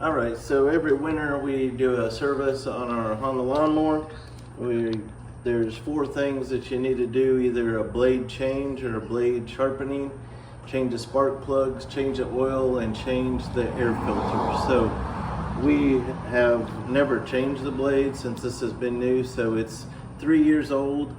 All right, so every winter we do a service on the lawnmower. There's 4 things that you need to do: either a blade change or a blade sharpening, change the spark plugs, change the oil, and change the air filter. So we have never changed the blade since this has been new. So it's 3 years old,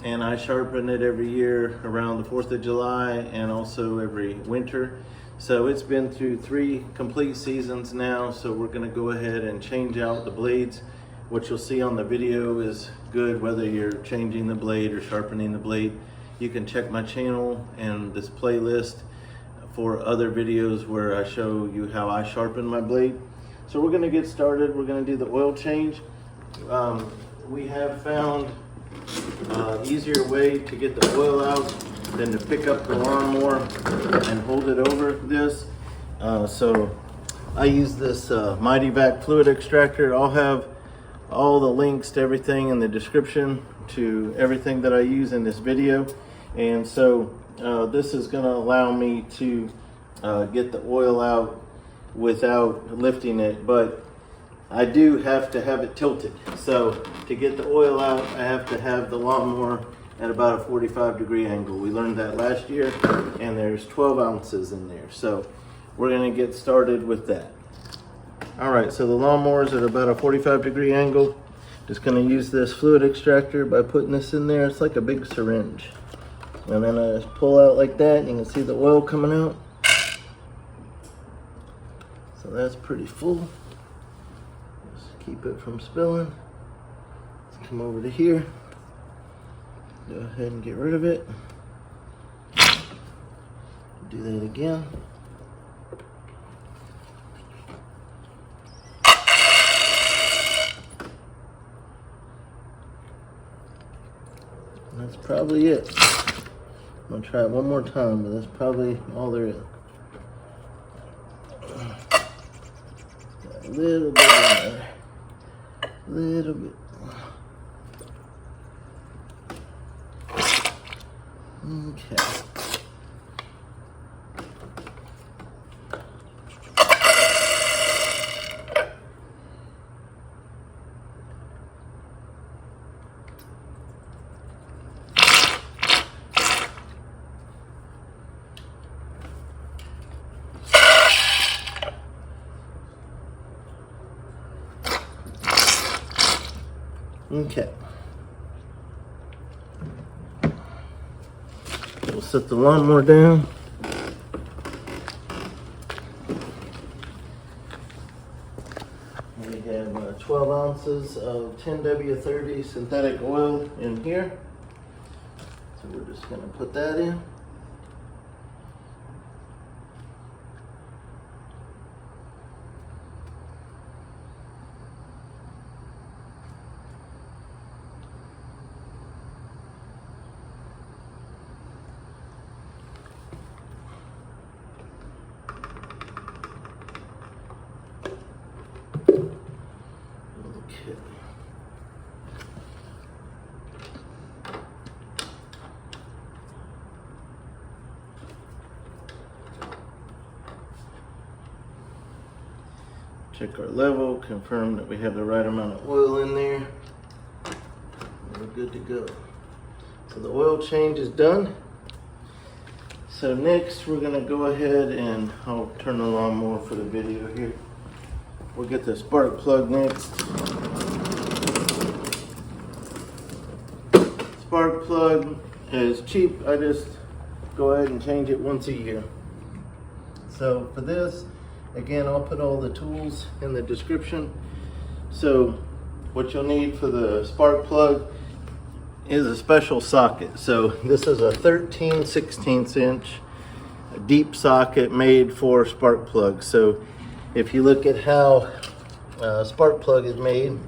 and I sharpen it every year around the 4th of July and also every winter. So it's been through 3 complete seasons now, so we're gonna go ahead and change out the blades. What you'll see on the video is good whether you're changing the blade or sharpening the blade. You can check my channel and this playlist for other videos where I show you how I sharpen my blade. So we're gonna get started. We're gonna do the oil change. We have found an easier way to get the oil out than to pick up the lawnmower and hold it over this. So I use this Mighty Vac fluid extractor. I'll have all the links to everything in the description to everything that I use in this video. And so this is going to allow me to get the oil out without lifting it, but I do have to have it tilted. So to get the oil out, I have to have the lawnmower at about a 45-degree angle. We learned that last year, and there's 12 ounces in there. So we're gonna get started with that. All right, so the lawnmower's at about a 45-degree angle. Just gonna use this fluid extractor by putting this in there. It's like a big syringe. And then I just pull out like that, and you can see the oil coming out. So that's pretty full. Just keep it from spilling. Let's come over to here. Go ahead and get rid of it. Do that again. That's probably it. I'm gonna try it one more time, but that's probably all there is. Got a little bit in there. A little bit. Okay. Okay. We'll set the lawnmower down. We have 12 ounces of 10W30 synthetic oil in here. So we're just going to put that in. Check our level, confirm that we have the right amount of oil in there. We're good to go. So the oil change is done. So next we're gonna go ahead and I'll turn the lawnmower for the video here. We'll get the spark plug next. Spark plug is cheap. I just go ahead and change it once a year. So for this, again, I'll put all the tools in the description. So what you'll need for the spark plug is a special socket. So this is a 13/16 inch deep socket made for spark plugs. So if you look at how a spark plug is made,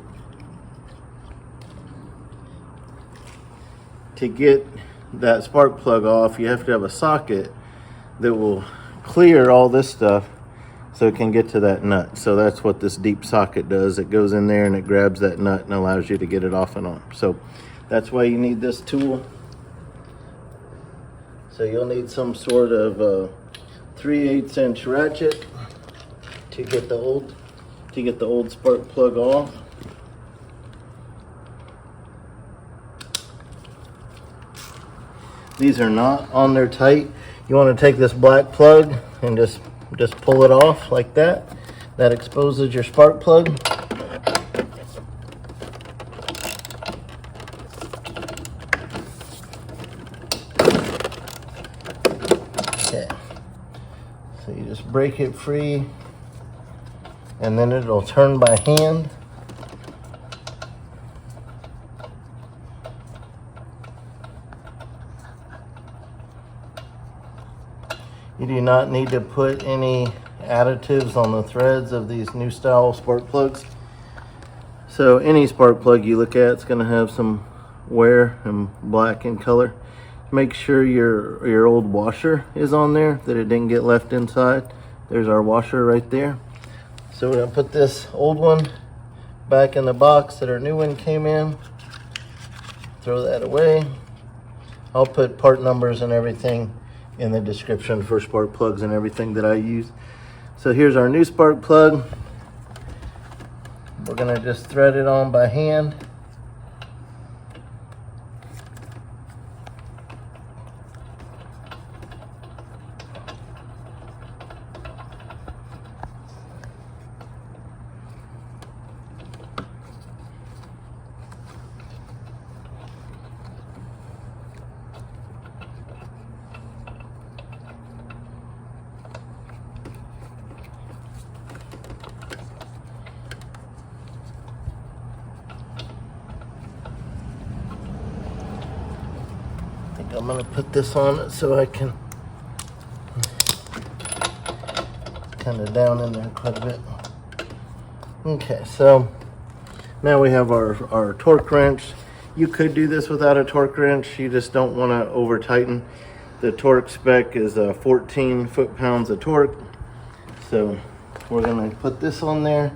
to get that spark plug off, you have to have a socket that will clear all this stuff so it can get to that nut. So that's what this deep socket does. It goes in there and it grabs that nut and allows you to get it off and on. So that's why you need this tool. So you'll need some sort of 3/8 inch ratchet to get the old to get the old spark plug off. These are not on there tight. You want to take this black plug and just pull it off like that. That exposes your spark plug. Okay. So you just break it free and then it'll turn by hand. You do not need to put any additives on the threads of these new style spark plugs. So any spark plug you look at, it's going to have some wear and black in color. Make sure your old washer is on there, that it didn't get left inside. There's our washer right there. So we're going to put this old one back in the box that our new one came in. Throw that away. I'll put part numbers and everything in the description for spark plugs and everything that I use. So here's our new spark plug. We're gonna just thread it on by hand. I'm going to put this on it so I can kind of down in there quite a bit. Okay, so now we have our torque wrench. You could do this without a torque wrench. You just don't want to over tighten. The torque spec is 14 foot-pounds of torque. So we're going to put this on there.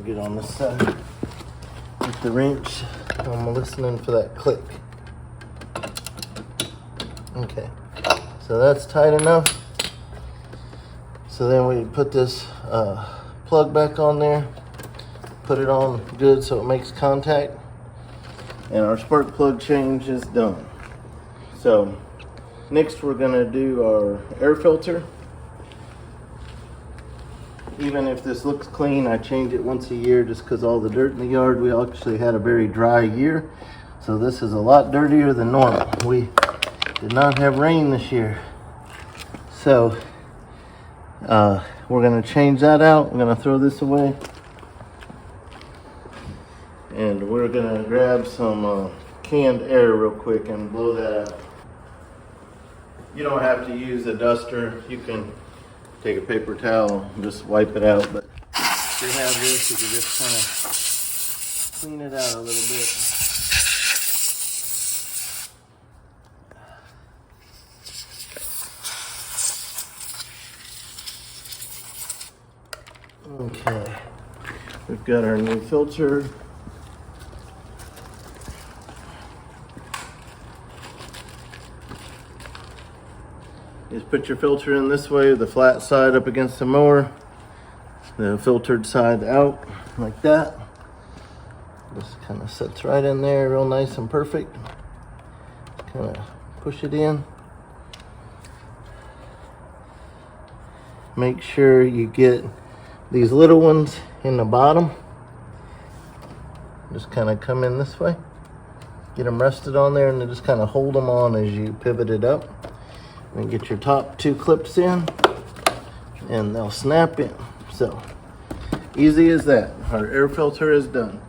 Get on this side with the wrench. I'm listening for that click. Okay, so that's tight enough. So then we put this plug back on there, put it on good so it makes contact, and our spark plug change is done. So next we're gonna do our air filter. Even if this looks clean, I change it once a year just because all the dirt in the yard. We actually had a very dry year, so this is a lot dirtier than normal. We did not have rain this year, so we're going to change that out. I'm going to throw this away, and we're going to grab some canned air real quick and blow that out. You don't have to use a duster. You can take a paper towel and just wipe it out, but if you have this, you can just kind of clean it out a little bit. Okay, we've got our new filter. Just put your filter in this way, the flat side up against the mower, the filtered side out, like that. Just kind of sits right in there, real nice and perfect. Kind of push it in. Make sure you get these little ones in the bottom. Just kind of come in this way. Get them rested on there and then just kind of hold them on as you pivot it up. And get your top two clips in and they'll snap in. So easy as that. Our air filter is done.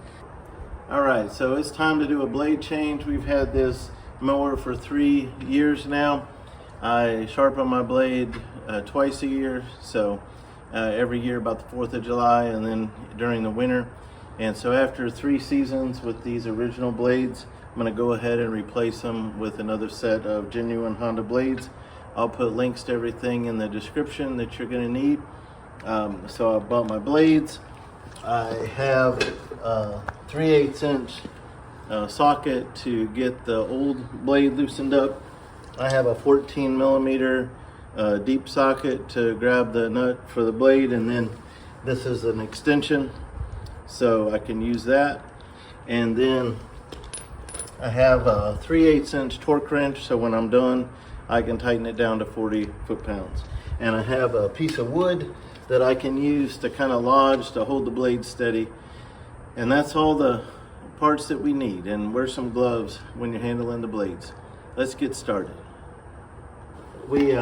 All right, so it's time to do a blade change. We've had this mower for 3 years now. I sharpen my blade twice a year, so every year about the 4th of July and then during the winter. And so after 3 seasons with these original blades, I'm going to go ahead and replace them with another set of genuine Honda blades. I'll put links to everything in the description that you're going to need. So I bought my blades. I have a 3/8 inch socket to get the old blade loosened up. I have a 14 millimeter deep socket to grab the nut for the blade, and then this is an extension so I can use that. And then I have a 3/8 inch torque wrench, so when I'm done I can tighten it down to 40 foot-pounds. And I have a piece of wood that I can use to kind of lodge to hold the blade steady. And that's all the parts that we need. And wear some gloves when you're handling the blades. Let's get started. We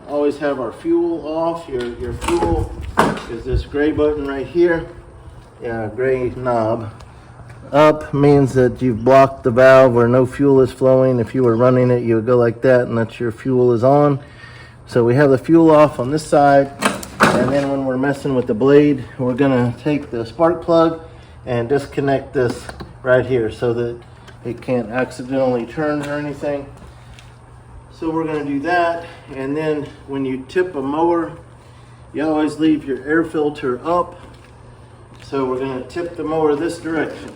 always have our fuel off. Your fuel is this gray button right here. Yeah, gray knob. Up means that you've blocked the valve where no fuel is flowing. If you were running it, you would go like that, and that's your fuel is on. So we have the fuel off on this side, and then when we're messing with the blade, we're gonna take the spark plug and disconnect this right here so that it can't accidentally turn or anything. So we're gonna do that, and then when you tip a mower, you always leave your air filter up. So we're gonna tip the mower this direction,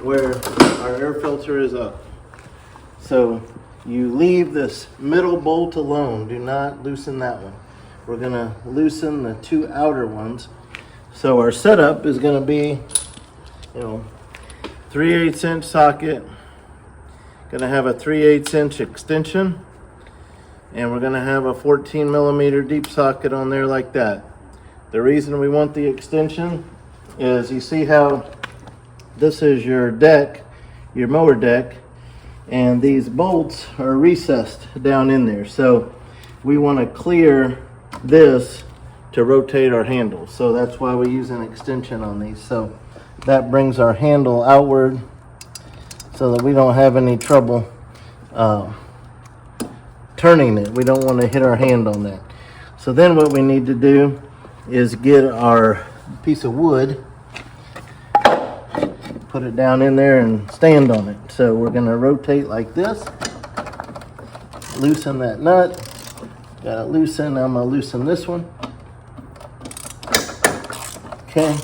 where our air filter is up. So you leave this middle bolt alone. Do not loosen that one. We're gonna loosen the two outer ones. So our setup is gonna be, 3/8 inch socket. Gonna have a 3/8 inch extension, and we're gonna have a 14 millimeter deep socket on there like that. The reason we want the extension is, you see how this is your deck, your mower deck, and these bolts are recessed down in there. So we want to clear this to rotate our handle. So that's why we use an extension on these. So that brings our handle outward so that we don't have any trouble turning it. We don't want to hit our hand on that. So then what we need to do is get our piece of wood, put it down in there and stand on it. So we're going to rotate like this, loosen that nut, got it loosened. I'm going to loosen this one. Okay,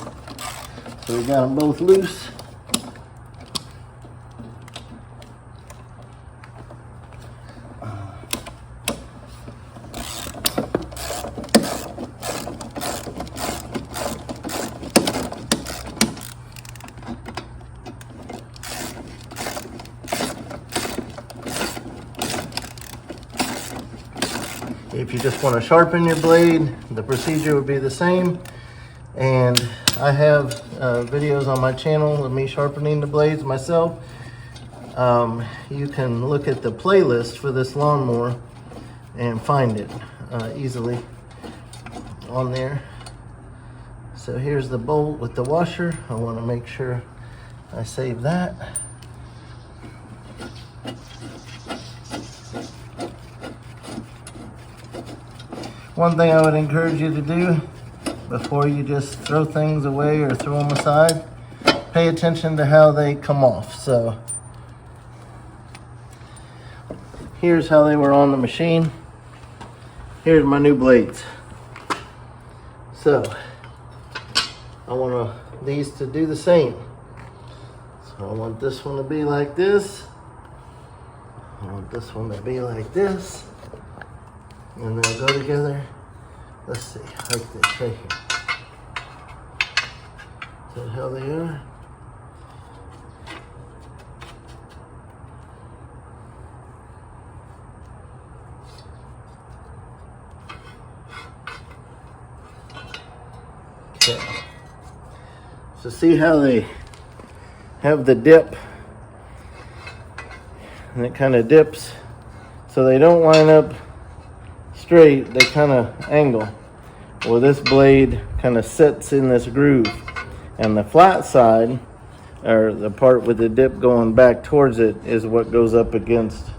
so we got them both loose. If you just want to sharpen your blade, the procedure would be the same. And I have videos on my channel of me sharpening the blades myself. You can look at the playlist for this lawnmower and find it easily on there. So here's the bolt with the washer. I want to make sure I save that. One thing I would encourage you to do before you just throw things away or throw them aside, pay attention to how they come off. So here's how they were on the machine. Here's my new blades. So I want these to do the same. So I want this one to be like this. I want this one to be like this. And they'll go together. Let's see, like this right here. Is that how they are? Okay. So see how they have the dip, and it kind of dips, so they don't line up straight, they kind of angle. Well, this blade kind of sits in this groove, and the flat side, or the part with the dip going back towards it, is what goes up against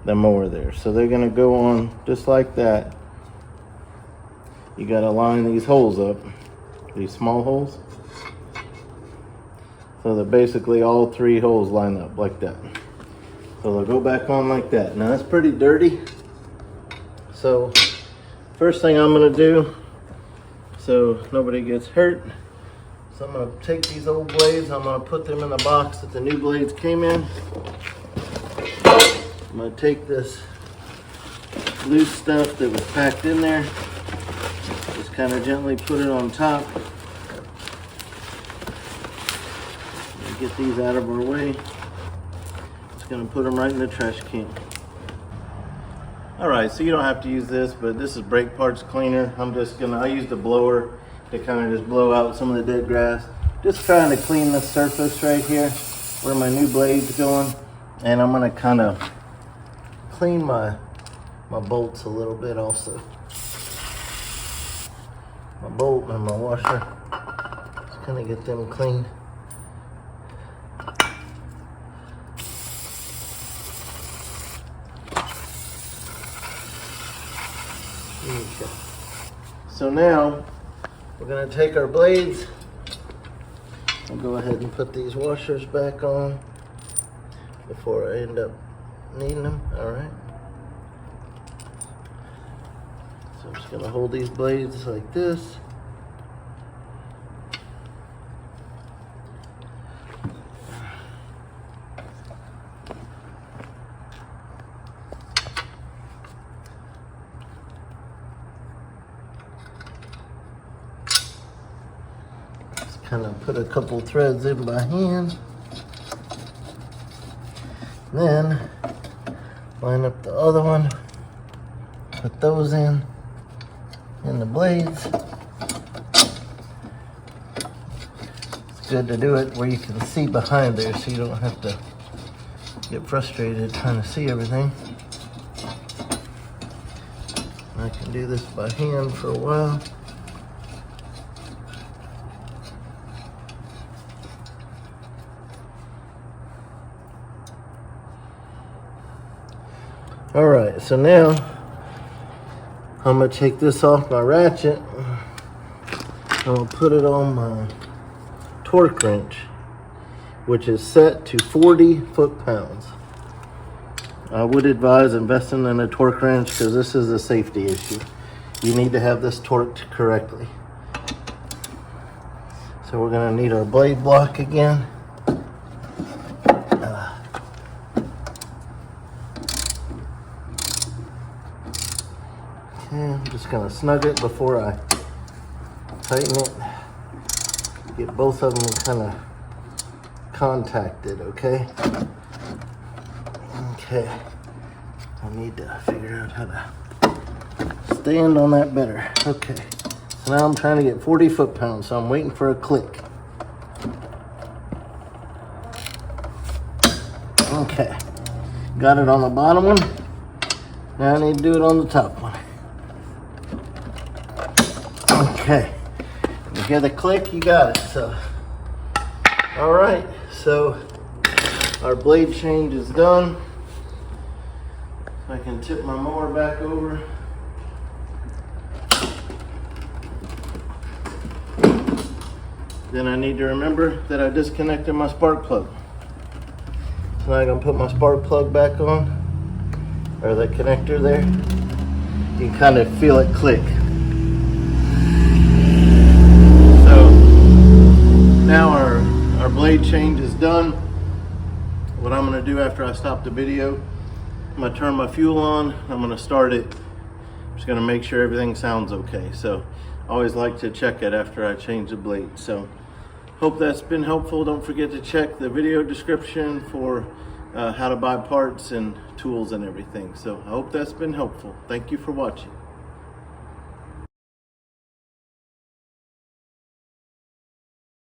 the mower there. So they're going to go on just like that. You got to line these holes up, these small holes. So that basically all 3 holes line up like that. So they'll go back on like that. Now that's pretty dirty. So first thing I'm gonna do, so nobody gets hurt, so I'm gonna take these old blades, I'm gonna put them in the box that the new blades came in. I'm gonna take this loose stuff that was packed in there, just kind of gently put it on top. Get these out of our way. Just gonna put them right in the trash can. All right, so you don't have to use this, but this is brake parts cleaner. I used a blower to kind of just blow out some of the dead grass. Just trying to clean the surface right here where my new blade's going. And I'm gonna kind of clean my bolts a little bit also. My bolt and my washer. Just gonna get them clean. So now we're going to take our blades and go ahead and put these washers back on before I end up needing them. All right. So I'm just going to hold these blades like this. Kind of put a couple threads in by hand. Then line up the other one, put those in the blades. It's good to do it where you can see behind there so you don't have to get frustrated trying to see everything. I can do this by hand for a while. All right, so now I'm gonna take this off my ratchet. I'll put it on my torque wrench, which is set to 40 foot-pounds. I would advise investing in a torque wrench because this is a safety issue. You need to have this torqued correctly. So we're gonna need our blade block again. I'm just gonna snug it before I tighten it. Get both of them kind of contacted, okay? Okay. I need to figure out how to stand on that better. Okay. So now I'm trying to get 40 foot-pounds, so I'm waiting for a click. Okay. Got it on the bottom one. Now I need to do it on the top one. Okay, you hear the click, you got it. So, all right, so our blade change is done. I can tip my mower back over. Then I need to remember that I disconnected my spark plug. So now I'm gonna put my spark plug back on, or the connector there. You can kind of feel it click. Now our blade change is done. What I'm gonna do after I stop the video, I'm gonna turn my fuel on, I'm gonna start it. I'm just gonna make sure everything sounds okay. So I always like to check it after I change the blade. So hope that's been helpful. Don't forget to check the video description for how to buy parts and tools and everything. So I hope that's been helpful. Thank you for watching.